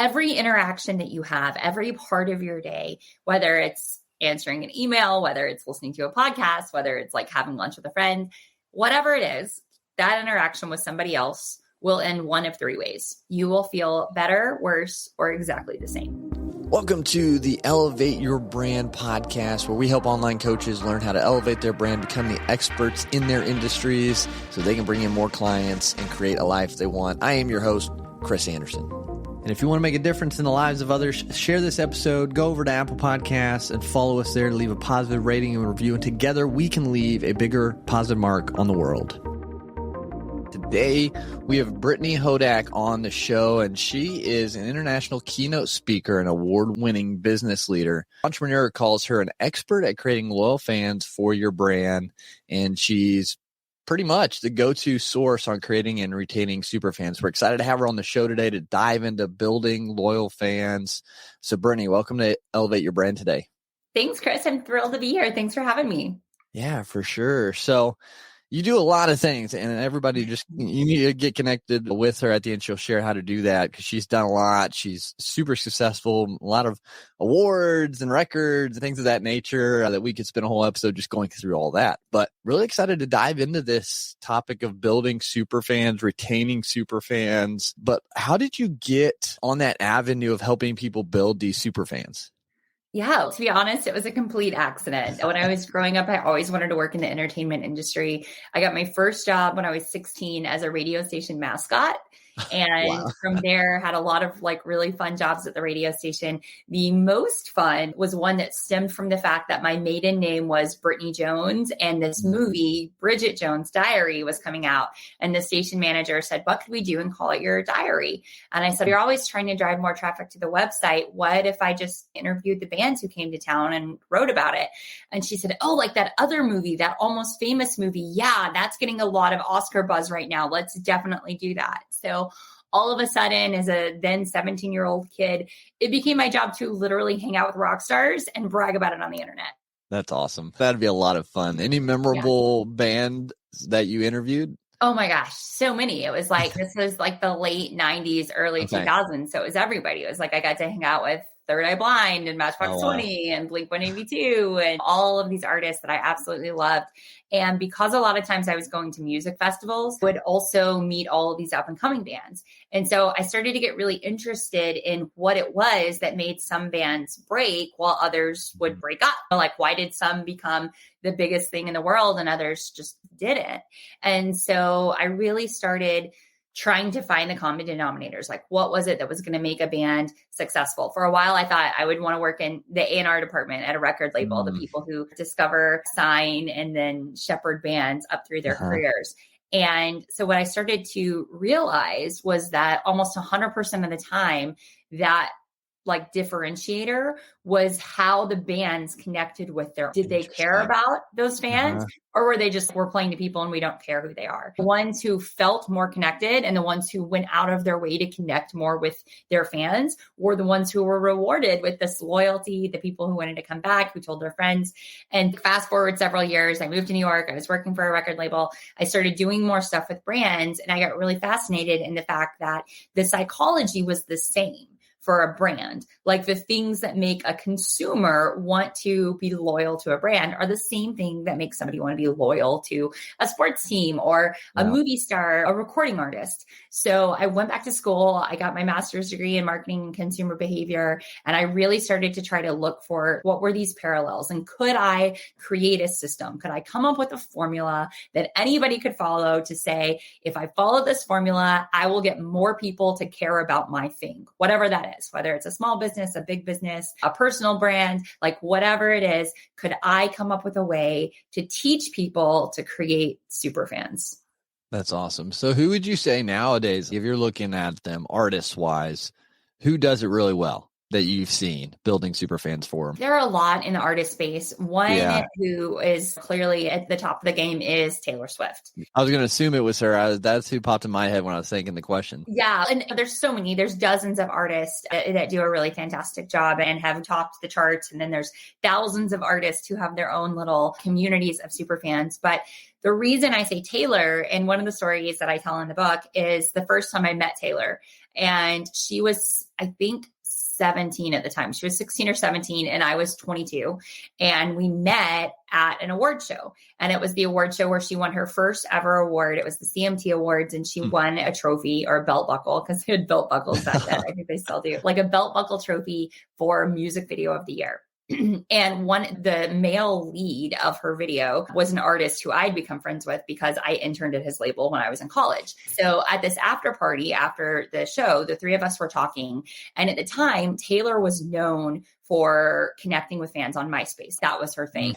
every interaction that you have, every part of your day, whether it's answering an email, whether it's listening to a podcast, whether it's like having lunch with a friend, whatever it is, that interaction with somebody else will end one of three ways. You will feel better, worse, or exactly the same. Welcome to the Elevate Your Brand podcast, where we help online coaches learn how to elevate their brand, become the experts in their industries so they can bring in more clients and create a life they want. I am your host, Chris Anderson. And if you want to make a difference in the lives of others, share this episode, go over to Apple Podcasts and follow us there to leave a positive rating and review. And together we can leave a bigger positive mark on the world. Today, we have Brittany Hodak on the show, and she is an international keynote speaker and award-winning business leader. Entrepreneur calls her an expert at creating loyal fans for your brand, and she's pretty much the go-to source on creating and retaining superfans. We're excited to have her on the show today to dive into building loyal fans. So, Brittany, welcome to Elevate Your Brand today. Thanks, Chris. I'm thrilled to be here. Thanks for having me. Yeah, for sure. So, you do a lot of things, and everybody you need to get connected with her at the end. She'll share how to do that because she's done a lot. She's super successful, a lot of awards and records and things of that nature that we could spend a whole episode just going through all that. But really excited to dive into this topic of building superfans, retaining superfans. But how did you get on that avenue of helping people build these superfans? Yeah, to be honest, it was a complete accident. When I was growing up, I always wanted to work in the entertainment industry. I got my first job when I was 16 as a radio station mascot. And wow. From there, had a lot of like really fun jobs at the radio station. The most fun was one that stemmed from the fact that my maiden name was Brittany Jones, and this movie, Bridget Jones' Diary, was coming out. And the station manager said, "What could we do and call it your diary?" And I said, "You're always trying to drive more traffic to the website. What if I just interviewed the bands who came to town and wrote about it?" And she said, "Oh, like that other movie, that Almost Famous movie. Yeah, that's getting a lot of Oscar buzz right now. Let's definitely do that." So all of a sudden, as a then 17-year-old kid, it became my job to literally hang out with rock stars and brag about it on the internet. That's awesome. That'd be a lot of fun. Any memorable band that you interviewed? Oh my gosh, so many. It was like, this was like the late 90s, early 2000s. So it was everybody. It was like I got to hang out with Third Eye Blind and Matchbox 20 and Blink-182 and all of these artists that I absolutely loved. And because a lot of times I was going to music festivals, I would also meet all of these up and coming bands. And so I started to get really interested in what it was that made some bands break while others would break up. Like, why did some become the biggest thing in the world and others just didn't? And so I really started trying to find the common denominators. Like, what was it that was going to make a band successful? For a while, I thought I would want to work in the A&R department at a record label, the people who discover, sign, and then shepherd bands up through their careers. And so what I started to realize was that almost 100% of the time, that like differentiator was how the bands connected with did they care about those fans or were they just, we're playing to people and we don't care who they are? The ones who felt more connected and the ones who went out of their way to connect more with their fans were the ones who were rewarded with this loyalty, the people who wanted to come back, who told their friends. And fast forward several years, I moved to New York. I was working for a record label. I started doing more stuff with brands and I got really fascinated in the fact that the psychology was the same for a brand. Like the things that make a consumer want to be loyal to a brand are the same thing that makes somebody want to be loyal to a sports team or a movie star, a recording artist. So I went back to school. I got my master's degree in marketing and consumer behavior. And I really started to try to look for what were these parallels and could I create a system? Could I come up with a formula that anybody could follow to say, if I follow this formula, I will get more people to care about my thing, whatever that is. Whether it's a small business, a big business, a personal brand, like whatever it is, could I come up with a way to teach people to create superfans? That's awesome. So who would you say nowadays, if you're looking at them artist-wise, who does it really well that you've seen building superfans for them? There are a lot in the artist space. One who is clearly at the top of the game is Taylor Swift. I was going to assume it was her. That's who popped in my head when I was thinking the question. Yeah. And there's so many. There's dozens of artists that do a really fantastic job and have topped the charts. And then there's thousands of artists who have their own little communities of superfans. But the reason I say Taylor, and one of the stories that I tell in the book, is the first time I met Taylor. And she was, I think, 17 at the time. She was 16 or 17 and I was 22. And we met at an award show. And it was the award show where she won her first ever award. It was the CMT Awards, and she won a trophy or a belt buckle, because they had belt buckles back then. I think they still do, like a belt buckle trophy for music video of the year. And the male lead of her video was an artist who I'd become friends with because I interned at his label when I was in college. So at this after party, after the show, the three of us were talking. And at the time, Taylor was known for connecting with fans on MySpace. That was her thing.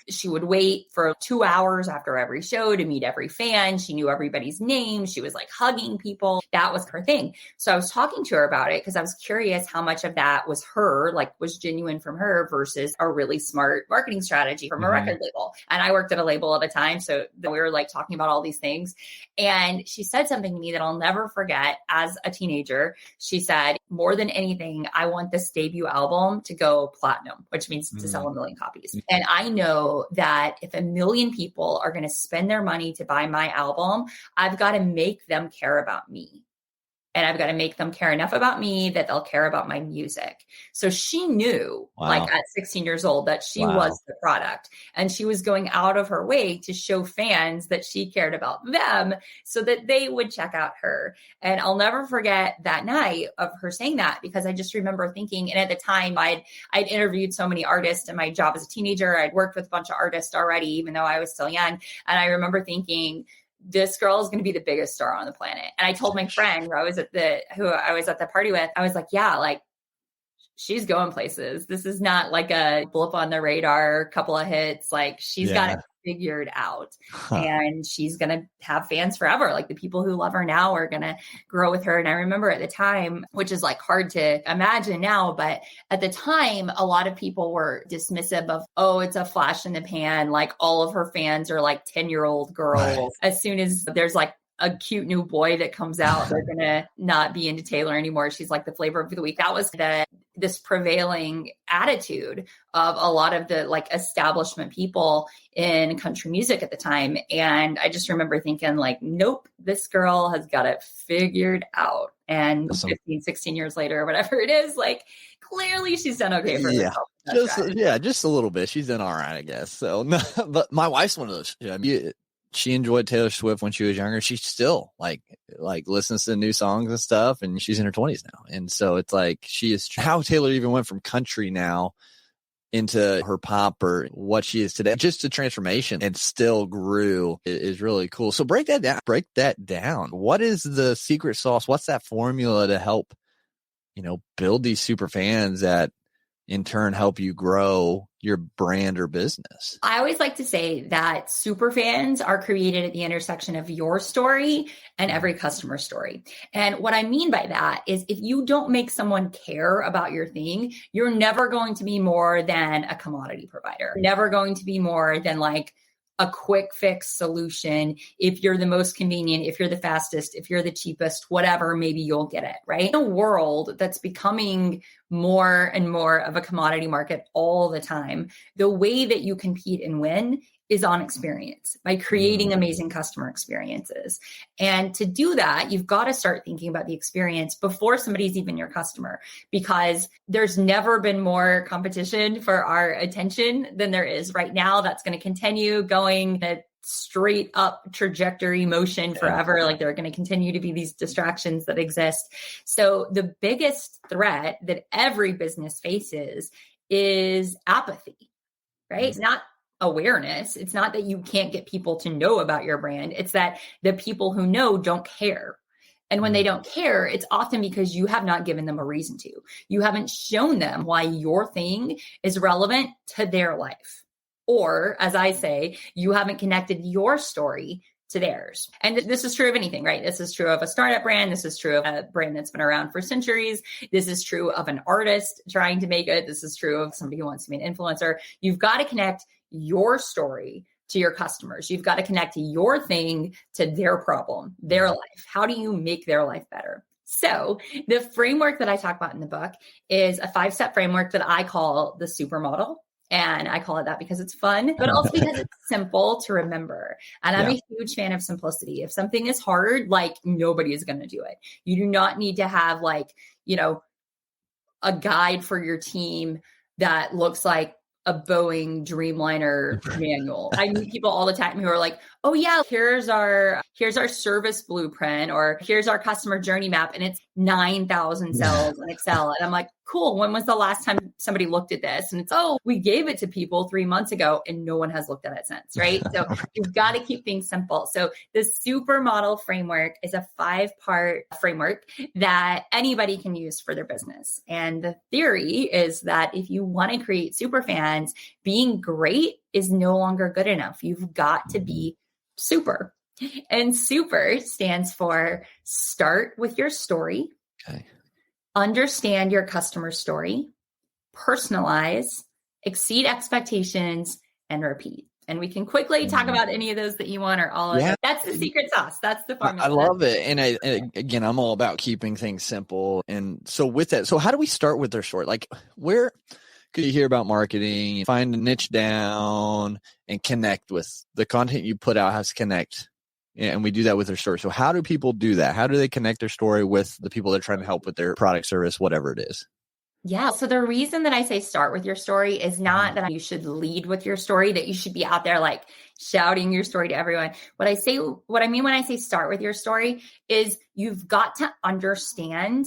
She would wait for 2 hours after every show to meet every fan. She knew everybody's name. She was like hugging people. That was her thing. So I was talking to her about it because I was curious how much of that was her, like was genuine from her versus a really smart marketing strategy from a record label. And I worked at a label at the time. So we were like talking about all these things. And she said something to me that I'll never forget as a teenager. She said, more than anything, I want this debut album to go platinum, which means to sell 1 million copies. And I know that if 1 million people are going to spend their money to buy my album, I've got to make them care about me. And I've got to make them care enough about me that they'll care about my music. So she knew, like at 16 years old, that she was the product. And she was going out of her way to show fans that she cared about them so that they would check out her. And I'll never forget that night of her saying that, because I just remember thinking, and at the time I'd interviewed so many artists in my job as a teenager. I'd worked with a bunch of artists already, even though I was still young. And I remember thinking, this girl is going to be the biggest star on the planet. And I told my friend who I was at the party with, I was like, yeah, like she's going places. This is not like a blip on the radar, couple of hits. Like she's got it figured out and she's going to have fans forever. Like the people who love her now are going to grow with her. And I remember at the time, which is like hard to imagine now, but at the time, a lot of people were dismissive of, oh, it's a flash in the pan. Like all of her fans are like 10-year-old girls. Right. As soon as there's like a cute new boy that comes out, they're going to not be into Taylor anymore. She's like the flavor of the week. That was this prevailing attitude of a lot of the like establishment people in country music at the time. And I just remember thinking like, nope, this girl has got it figured out. And 15, 16 years later, or whatever it is, like clearly she's done okay for herself. Just a little bit. She's done all right, I guess. So, no, but my wife's one of those. She enjoyed Taylor Swift when she was younger. She still like listens to new songs and stuff, and she's in her 20s now. And so it's like she is how Taylor even went from country now into her pop or what she is today. Just a transformation and still grew is really cool. So break that down. What is the secret sauce? What's that formula to help, build these super fans that in turn help you grow your brand or business? I always like to say that super fans are created at the intersection of your story and every customer story. And what I mean by that is if you don't make someone care about your thing, you're never going to be more than a commodity provider, never going to be more than like a quick fix solution. If you're the most convenient, if you're the fastest, if you're the cheapest, whatever, maybe you'll get it, right? In a world that's becoming more and more of a commodity market all the time, the way that you compete and win is on experience by creating amazing customer experiences. And to do that, you've got to start thinking about the experience before somebody's even your customer, because there's never been more competition for our attention than there is right now. That's going to continue going the straight up trajectory motion forever. Like there are going to continue to be these distractions that exist. So the biggest threat that every business faces is apathy, right? It's not awareness. It's not that you can't get people to know about your brand. It's that the people who know don't care. And when they don't care, it's often because you have not given them a reason to. You haven't shown them why your thing is relevant to their life. Or, as I say, you haven't connected your story to theirs. And this is true of anything, right? This is true of a startup brand. This is true of a brand that's been around for centuries. This is true of an artist trying to make it. This is true of somebody who wants to be an influencer. You've got to connect your story to your customers. You've got to connect your thing to their problem, their life. How do you make their life better? So the framework that I talk about in the book is a 5-step framework that I call the super model. And I call it that because it's fun, but also because it's simple to remember. And I'm a huge fan of simplicity. If something is hard, like nobody is going to do it. You do not need to have like, a guide for your team that looks like a Boeing Dreamliner manual. I meet people all the time who are like, oh yeah, here's our service blueprint, or here's our customer journey map. And it's 9,000 cells in Excel. And I'm like, cool. When was the last time somebody looked at this? And it's, we gave it to people 3 months ago and no one has looked at it since, right? So you've got to keep things simple. So the Supermodel framework is a 5-part framework that anybody can use for their business. And the theory is that if you want to create superfans, being great is no longer good enough. You've got to be super. And super stands for start with your story. Okay. Understand your customer story, personalize, exceed expectations, and repeat. And we can quickly talk about any of those that you want or all of it. That's the secret sauce. That's the formula. I love it. And again, I'm all about keeping things simple. And so with that, so how do we start with their story? Like where could you hear about marketing, find a niche down and connect with the content you put out has to connect. And we do that with their story. So how do people do that? How do they connect their story with the people they're trying to help with their product, service, whatever it is? Yeah. So the reason that I say start with your story is not that you should lead with your story, that you should be out there like shouting your story to everyone. What I mean when I say start with your story is you've got to understand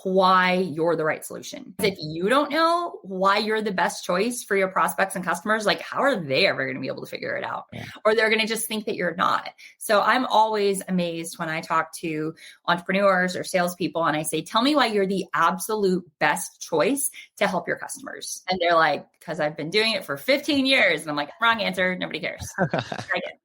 why you're the right solution. If you don't know why you're the best choice for your prospects and customers, like how are they ever going to be able to figure it out? Yeah. Or they're going to just think that you're not. So I'm always amazed when I talk to entrepreneurs or salespeople and I say, tell me why you're the absolute best choice to help your customers. And they're like, because I've been doing it for 15 years. And I'm like, wrong answer. Nobody cares. Try again.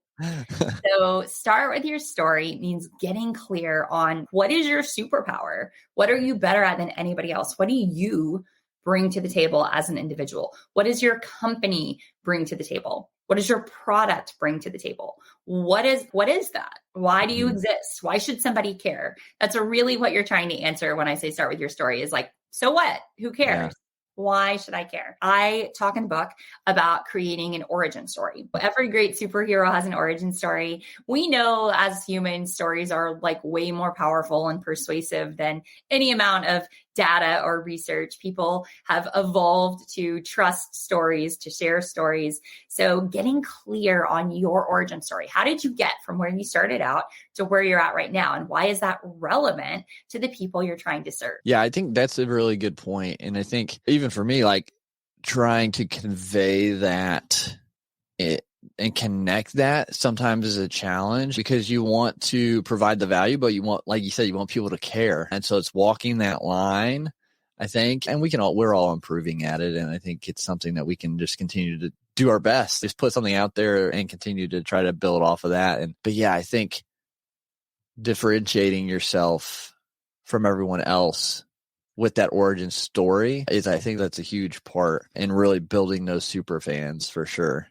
So start with your story means getting clear on what is your superpower? What are you better at than anybody else? What do you bring to the table as an individual? What does your company bring to the table? What does your product bring to the table? What is that? Why do you exist? Why should somebody care? That's really what you're trying to answer when I say start with your story is like, so what? Who cares? Yeah. Why should I care? I talk in the book about creating an origin story. Every great superhero has an origin story. We know as humans, stories are like way more powerful and persuasive than any amount of data or research. People have evolved to trust stories, to share stories. So getting clear on your origin story. How did you get from where you started out to where you're at right now? And why is that relevant to the people you're trying to serve? Yeah, I think that's a really good point. And I think even for me, like trying to convey that and connect that sometimes is a challenge because you want to provide the value, but you want, like you said, you want people to care. And so it's walking that line, I think, and we're all improving at it. And I think it's something that we can just continue to do our best, just put something out there and continue to try to build off of that. But yeah, I think differentiating yourself from everyone else with that origin story I think that's a huge part in really building those super fans for sure.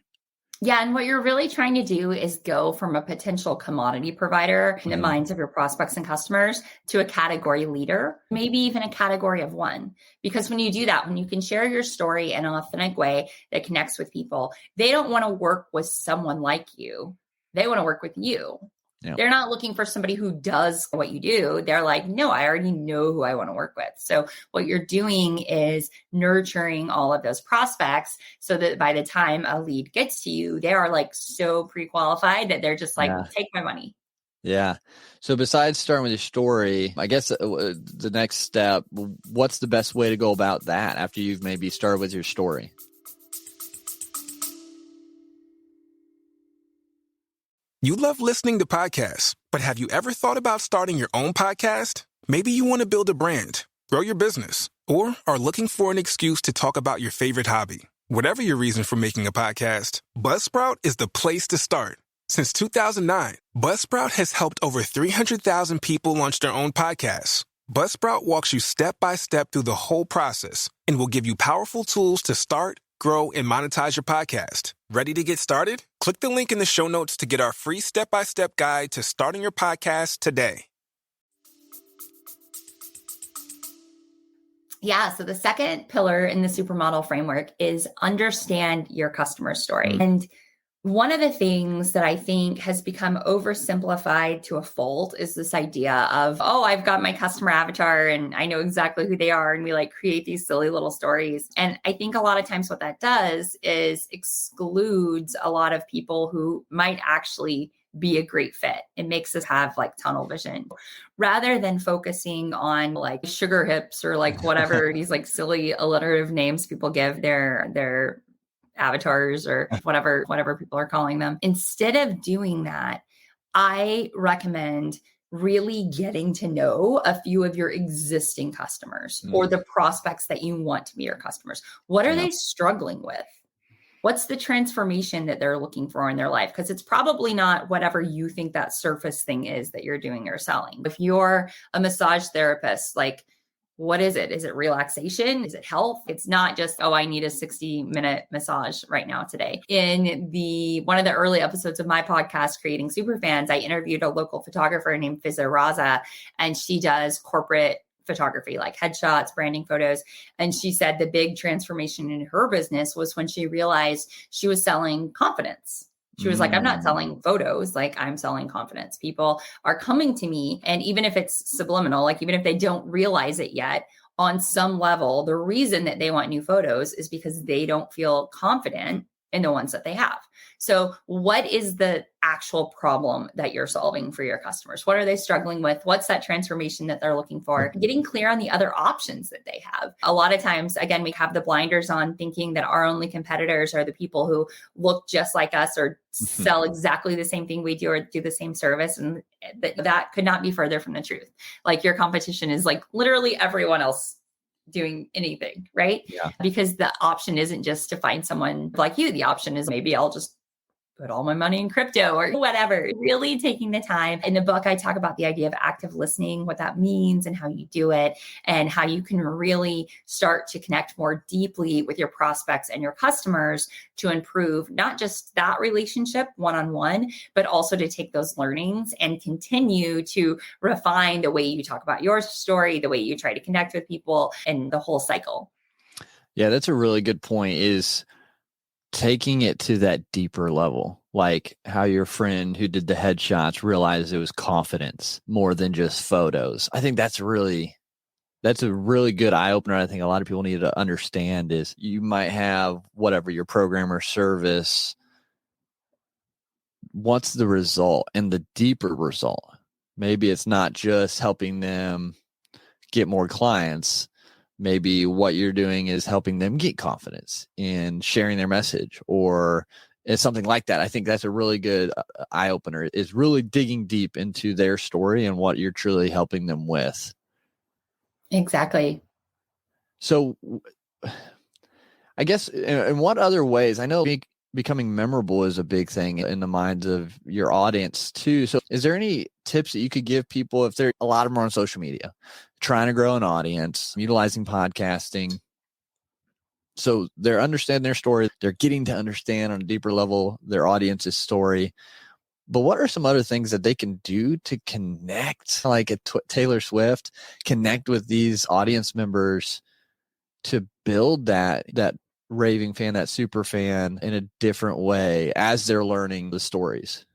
Yeah. And what you're really trying to do is go from a potential commodity provider in the minds of your prospects and customers to a category leader, maybe even a category of one. Because when you do that, when you can share your story in an authentic way that connects with people, they don't want to work with someone like you. They want to work with you. Yeah. They're not looking for somebody who does what you do. They're like, no, I already know who I want to work with. So what you're doing is nurturing all of those prospects so that by the time a lead gets to you, they are like so pre-qualified that they're just like, take my money. Yeah. So besides starting with your story, I guess the next step, what's the best way to go about that after you've maybe started with your story? You love listening to podcasts, but have you ever thought about starting your own podcast? Maybe you want to build a brand, grow your business, or are looking for an excuse to talk about your favorite hobby. Whatever your reason for making a podcast, Buzzsprout is the place to start. Since 2009, Buzzsprout has helped over 300,000 people launch their own podcasts. Buzzsprout walks you step by step through the whole process and will give you powerful tools to start, grow, and monetize your podcast. Ready to get started? Click the link in the show notes to get our free step-by-step guide to starting your podcast today. Yeah. So the second pillar in the supermodel framework is understand your customer story. Mm. And one of the things that I think has become oversimplified to a fault is this idea of, oh, I've got my customer avatar and I know exactly who they are. And we like create these silly little stories. And I think a lot of times what that does is excludes a lot of people who might actually be a great fit. It makes us have like tunnel vision rather than focusing on like sugar hips or like whatever these like silly alliterative names people give their avatars or whatever people are calling them. Instead of doing that, I recommend really getting to know a few of your existing customers or the prospects that you want to be your customers. What are they struggling with? What's the transformation that they're looking for in their life? Because it's probably not whatever you think that surface thing is that you're doing or selling. If you're a massage therapist, like, what is it? Is it relaxation? Is it health? It's not just, oh, I need a 60-minute massage right now today. In one of the early episodes of my podcast, Creating Superfans, I interviewed a local photographer named Fizza Raza, and she does corporate photography, like headshots, branding photos. And she said the big transformation in her business was when she realized she was selling confidence. She was like, I'm not selling photos, like I'm selling confidence. People are coming to me. And even if it's subliminal, like even if they don't realize it yet, on some level, the reason that they want new photos is because they don't feel confident in the ones that they have. So what is the actual problem that you're solving for your customers? What are they struggling with? What's that transformation that they're looking for? Getting clear on the other options that they have. A lot of times, again, we have the blinders on thinking that our only competitors are the people who look just like us or sell exactly the same thing we do or do the same service. And that could not be further from the truth. Like your competition is like literally everyone else doing anything, right? Yeah. Because the option isn't just to find someone like you. The option is maybe I'll just put all my money in crypto or whatever. Really taking the time. In the book, I talk about the idea of active listening, what that means and how you do it, and how you can really start to connect more deeply with your prospects and your customers to improve not just that relationship one-on-one, but also to take those learnings and continue to refine the way you talk about your story, the way you try to connect with people, and the whole cycle. Yeah, that's a really good point, is taking it to that deeper level, like how your friend who did the headshots realized it was confidence more than just photos. I think that's a really good eye opener. I think a lot of people need to understand is you might have whatever your program or service. What's the result and the deeper result? Maybe it's not just helping them get more clients. Maybe what you're doing is helping them get confidence in sharing their message, or it's something like that. I think that's a really good eye opener, is really digging deep into their story and what you're truly helping them with. Exactly. So I guess in what other ways, I know becoming memorable is a big thing in the minds of your audience too. So is there any tips that you could give people if they're, a lot of them are on social media, trying to grow an audience, utilizing podcasting? So they're understanding their story. They're getting to understand on a deeper level their audience's story. But what are some other things that they can do to connect, like a Taylor Swift, connect with these audience members to build that raving fan, that super fan in a different way as they're learning the stories?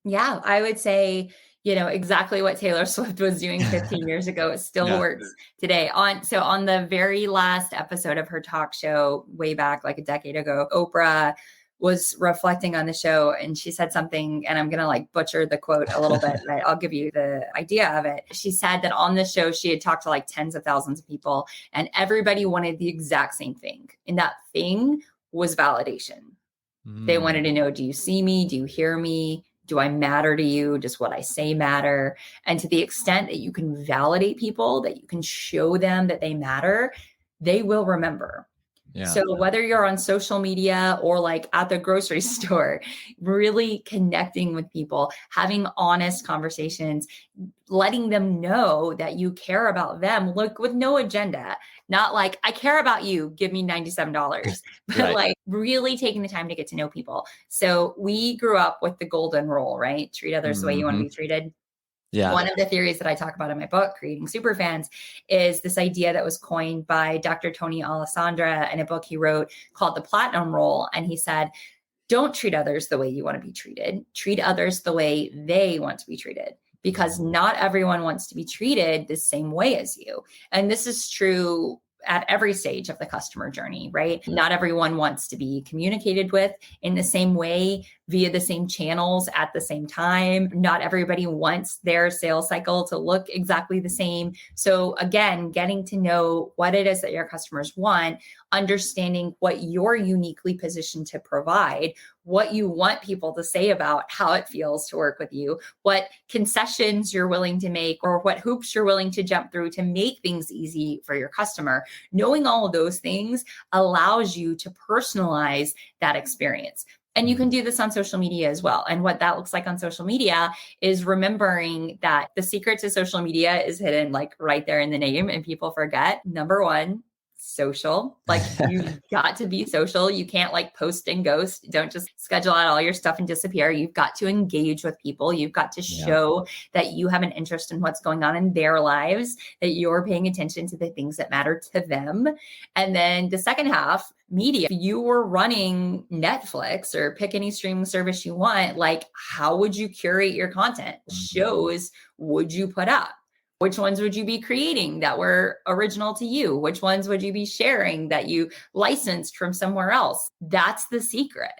Yeah, I would say, exactly what Taylor Swift was doing 15 years ago. It still works today. On the very last episode of her talk show way back, like a decade ago, Oprah was reflecting on the show and she said something, and I'm going to like butcher the quote a little bit, but I'll give you the idea of it. She said that on the show, she had talked to like tens of thousands of people and everybody wanted the exact same thing. And that thing was validation. They wanted to know, do you see me? Do you hear me? Do I matter to you? Does what I say matter? And to the extent that you can validate people, that you can show them that they matter, they will remember. Yeah. So whether you're on social media or like at the grocery store, really connecting with people, having honest conversations, letting them know that you care about them, look, with no agenda, not like, I care about you, give me $97, but like really taking the time to get to know people. So we grew up with the golden rule, right? Treat others the way you want to be treated. Yeah. One of the theories that I talk about in my book, Creating Superfans, is this idea that was coined by Dr. Tony Alessandra in a book he wrote called The Platinum Rule. And he said, don't treat others the way you want to be treated. Treat others the way they want to be treated, because not everyone wants to be treated the same way as you. And this is true at every stage of the customer journey, right? Not everyone wants to be communicated with in the same way via the same channels at the same time. Not everybody wants their sales cycle to look exactly the same. So again, getting to know what it is that your customers want, understanding what you're uniquely positioned to provide, what you want people to say about how it feels to work with you, what concessions you're willing to make, or what hoops you're willing to jump through to make things easy for your customer. Knowing all of those things allows you to personalize that experience. And you can do this on social media as well. And what that looks like on social media is remembering that the secret to social media is hidden like right there in the name, and people forget. Number one, social. Like you've got to be social. You can't like post and ghost. Don't just schedule out all your stuff and disappear. You've got to engage with people. You've got to show that you have an interest in what's going on in their lives, that you're paying attention to the things that matter to them. And then the second half, media. If you were running Netflix or pick any streaming service you want, like how would you curate your content? Shows would you put up? Which ones would you be creating that were original to you? Which ones would you be sharing that you licensed from somewhere else? That's the secret.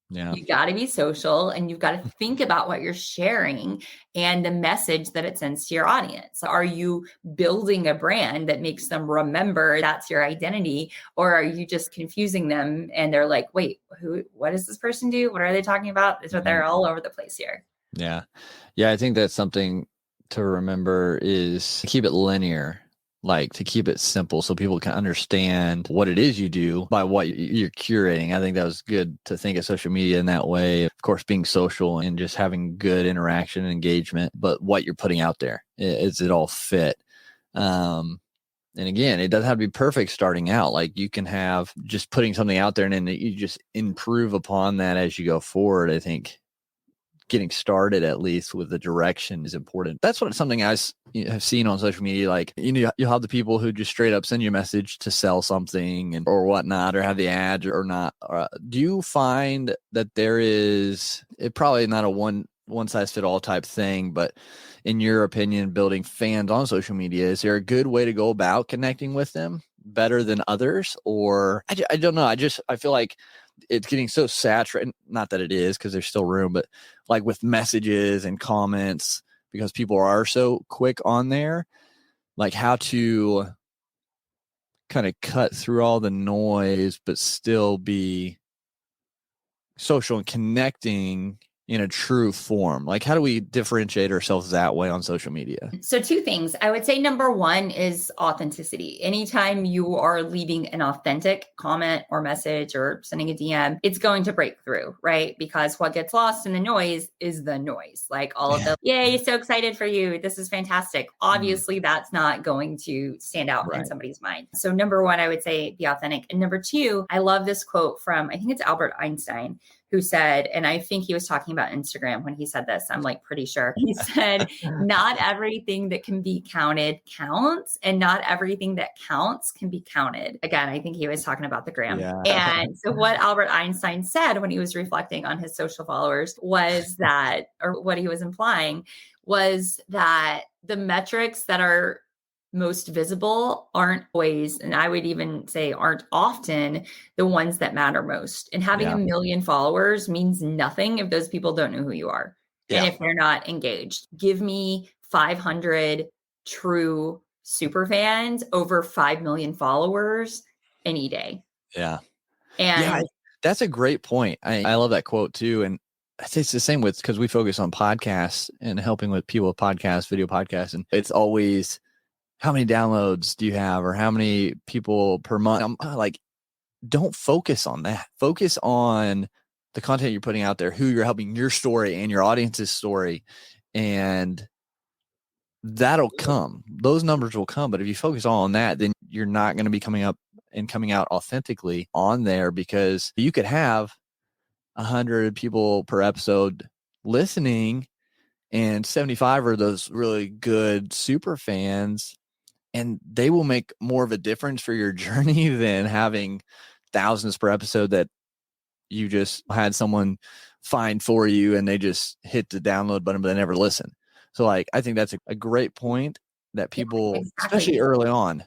Yeah. You got to be social, and you've got to think about what you're sharing and the message that it sends to your audience. Are you building a brand that makes them remember that's your identity? Or are you just confusing them and they're like, wait, what does this person do? What are they talking about? It's what they're all over the place here. Yeah. Yeah. I think that's something to remember, is keep it linear, like to keep it simple so people can understand what it is you do by what you're curating. I think that was good to think of social media in that way. Of course, being social and just having good interaction and engagement, but what you're putting out there, is it all fit? And again, it doesn't have to be perfect starting out. Like you can have just putting something out there and then you just improve upon that as you go forward. I think getting started at least with the direction is important. That's something I have seen on social media. Like, you'll have the people who just straight up send you a message to sell something or whatnot, or have the ads or not. Do you find that there is, it probably not a one size fit all type thing, but in your opinion, building fans on social media, is there a good way to go about connecting with them better than others? Or I don't know. I feel like it's getting so saturated, not that it is, because there's still room, but like with messages and comments, because people are so quick on there, like how to kind of cut through all the noise, but still be social and connecting in a true form. Like, how do we differentiate ourselves that way on social media? So 2 things. I would say number 1 is authenticity. Anytime you are leaving an authentic comment or message or sending a DM, it's going to break through, right? Because what gets lost in the noise is the noise. Like all of the, yay, so excited for you. This is fantastic. Obviously, that's not going to stand out in somebody's mind. So number 1, I would say be authentic. And number 2, I love this quote from, I think it's Albert Einstein, who said, and I think he was talking about Instagram when he said this, I'm like pretty sure. He said, not everything that can be counted counts, and not everything that counts can be counted. Again, I think he was talking about the gram. Yeah. And so what Albert Einstein said when he was reflecting on his social followers was that, or what he was implying was that the metrics that are most visible aren't always, and I would even say aren't often, the ones that matter most. And having 1 million followers means nothing if those people don't know who you are and if they're not engaged. Give me 500 true super fans over 5 million followers any day. Yeah. And that's a great point. I love that quote too. And I say it's the same with, because we focus on podcasts and helping with people with podcasts, video podcasts. And it's always, how many downloads do you have, or how many people per month? I'm like, don't focus on that. Focus on the content you're putting out there, who you're helping, your story and your audience's story. And that'll come. Those numbers will come. But if you focus all on that, then you're not going to be coming out authentically on there, because you could have 100 people per episode listening, and 75 are those really good super fans, and they will make more of a difference for your journey than having thousands per episode that you just had someone find for you and they just hit the download button, but they never listen. So like, I think that's a great point that people, exactly. especially early on,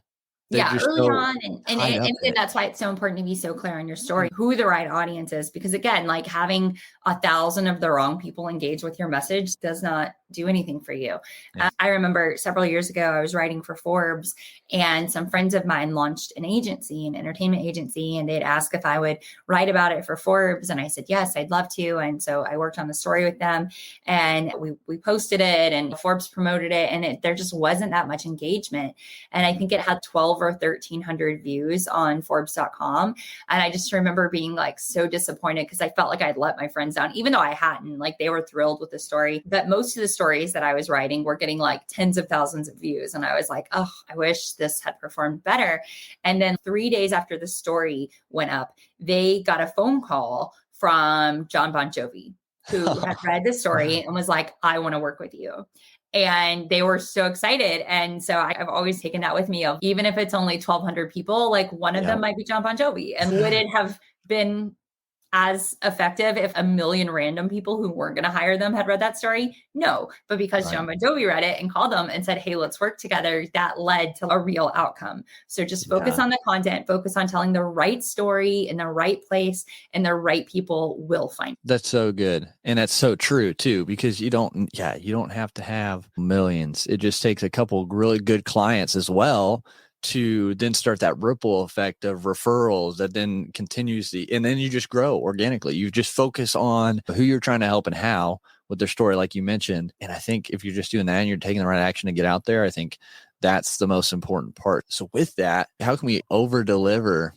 early on. And in that's why it's so important to be so clear on your story, who the right audience is, because again, like having 1,000 of the wrong people engage with your message does not do anything for you. Yeah. I remember several years ago, I was writing for Forbes, and some friends of mine launched an entertainment agency, and they'd ask if I would write about it for Forbes. And I said, yes, I'd love to. And so I worked on the story with them, and we posted it, and Forbes promoted it, and there just wasn't that much engagement. And I think it had 12 or 1,300 views on Forbes.com. And I just remember being like so disappointed because I felt like I'd let my friends down, even though I hadn't. Like they were thrilled with the story. But most of the stories that I was writing were getting like tens of thousands of views. And I was like, oh, I wish this had performed better. And then 3 days after the story went up, they got a phone call from John Bon Jovi, who had read the story and was like, I want to work with you. And they were so excited. And so I've always taken that with me of, even if it's only 1,200 people, like one of them might be John Bon Jovi. And would it have been as effective if 1 million random people who weren't going to hire them had read that story? No. But because John Bon Jovi read it and called them and said, hey, let's work together, that led to a real outcome. So just focus on the content, focus on telling the right story in the right place, and the right people will find it. That's so good. And that's so true too, because you don't have to have millions. It just takes a couple really good clients as well to then start that ripple effect of referrals that then continues and then you just grow organically. You just focus on who you're trying to help and how with their story, like you mentioned. And I think if you're just doing that and you're taking the right action to get out there, I think that's the most important part. So with that, how can we over deliver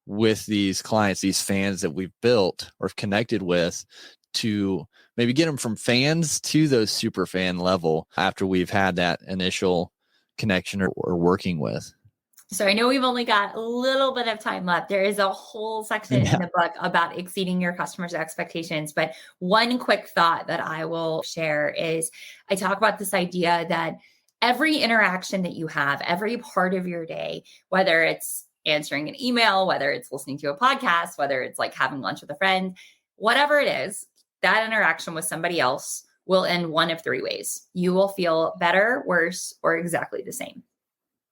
with these clients, these fans that we've built or connected with, to maybe get them from fans to those super fan level after we've had that initial connection or working with? So I know we've only got a little bit of time left. There is a whole section in the book about exceeding your customers' expectations. But one quick thought that I will share is I talk about this idea that every interaction that you have, every part of your day, whether it's answering an email, whether it's listening to a podcast, whether it's like having lunch with a friend, whatever it is, that interaction with somebody else will end one of three ways. You will feel better, worse, or exactly the same.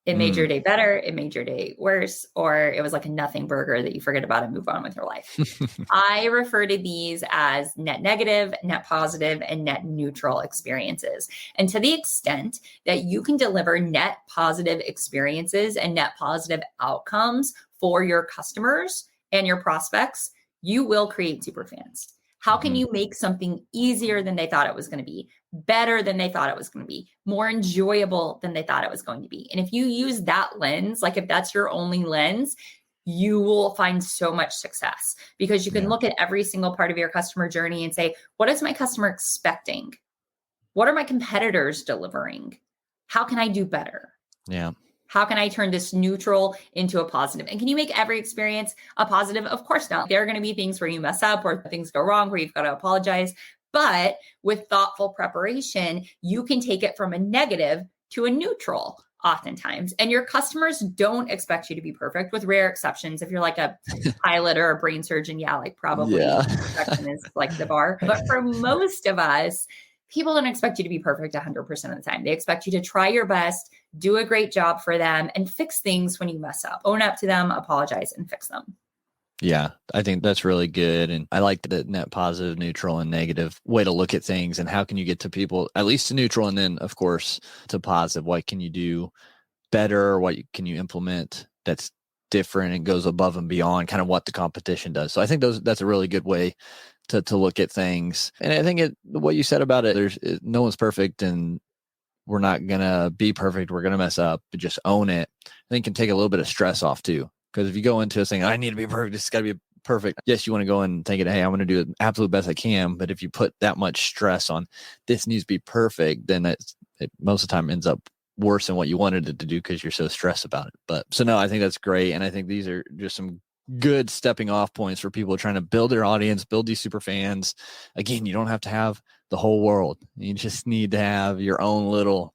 It made your day better, it made your day worse, or it was like a nothing burger that you forget about and move on with your life. I refer to these as net negative, net positive, and net neutral experiences. And to the extent that you can deliver net positive experiences and net positive outcomes for your customers and your prospects, you will create superfans. How can you make something easier than they thought it was going to be, better than they thought it was going to be, more enjoyable than they thought it was going to be? And if you use that lens, like if that's your only lens, you will find so much success, because you can look at every single part of your customer journey and say, what is my customer expecting? What are my competitors delivering? How can I do better? Yeah. How can I turn this neutral into a positive? And can you make every experience a positive? Of course not. There are going to be things where you mess up or things go wrong where you've got to apologize. But with thoughtful preparation, you can take it from a negative to a neutral oftentimes. And your customers don't expect you to be perfect, with rare exceptions. If you're like a pilot or a brain surgeon, probably perfection is like the bar. But for most of us, people don't expect you to be perfect 100% of the time. They expect you to try your best, do a great job for them, and fix things when you mess up. Own up to them, apologize, and fix them. Yeah, I think that's really good. And I like the net positive, neutral, and negative way to look at things. And how can you get to people, at least to neutral, and then, of course, to positive? What can you do better? What can you implement that's different and goes above and beyond kind of what the competition does? So I think that's a really good way to look at things. And I think what you said about it, no one's perfect, and we're not going to be perfect. We're going to mess up, but just own it. I think can take a little bit of stress off too. Because if you go into a thing, I need to be perfect, it's got to be perfect. Yes, you want to go and think, hey, I'm going to do the absolute best I can. But if you put that much stress on this needs to be perfect, then it most of the time ends up worse than what you wanted it to do because you're so stressed about it. But so no, I think that's great. And I think these are just some good stepping off points for people trying to build their audience, build these super fans. Again, you don't have to have the whole world. You just need to have your own little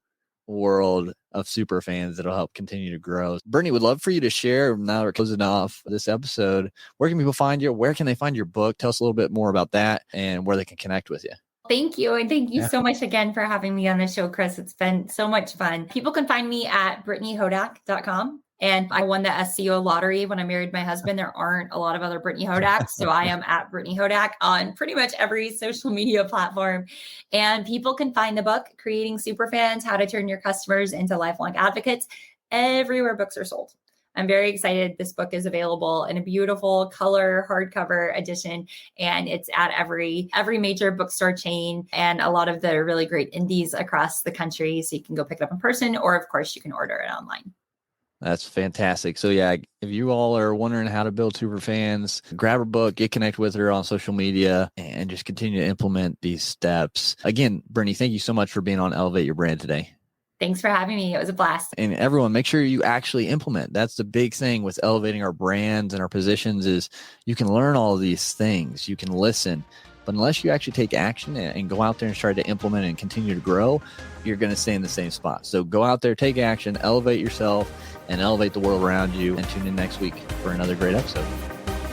world of super fans that'll help continue to grow. Brittany, would love for you to share, now we're closing off this episode, where can people find you? Where can they find your book? Tell us a little bit more about that and where they can connect with you. Thank you. And thank you so much again for having me on the show, Chris. It's been so much fun. People can find me at BrittanyHodak.com. And I won the SEO lottery when I married my husband. There aren't a lot of other Brittany Hodaks. So I am at Brittany Hodak on pretty much every social media platform. And people can find the book, Creating Superfans, How to Turn Your Customers into Lifelong Advocates, everywhere books are sold. I'm very excited. This book is available in a beautiful color hardcover edition, and it's at every major bookstore chain and a lot of the really great indies across the country. So you can go pick it up in person, or of course you can order it online. That's fantastic. So yeah, if you all are wondering how to build super fans, grab her book, get connected with her on social media, and just continue to implement these steps. Again, Brittany, thank you so much for being on Elevate Your Brand today. Thanks for having me. It was a blast. And everyone, make sure you actually implement. That's the big thing with elevating our brands and our positions is you can learn all of these things. You can listen. But unless you actually take action and go out there and try to implement and continue to grow, you're going to stay in the same spot. So go out there, take action, elevate yourself, and elevate the world around you. And tune in next week for another great episode.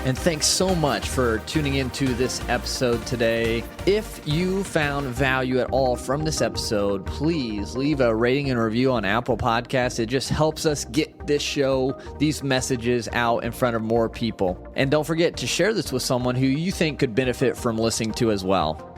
And thanks so much for tuning into this episode today. If you found value at all from this episode, please leave a rating and review on Apple Podcasts. It just helps us get this show, these messages out in front of more people. And don't forget to share this with someone who you think could benefit from listening to as well.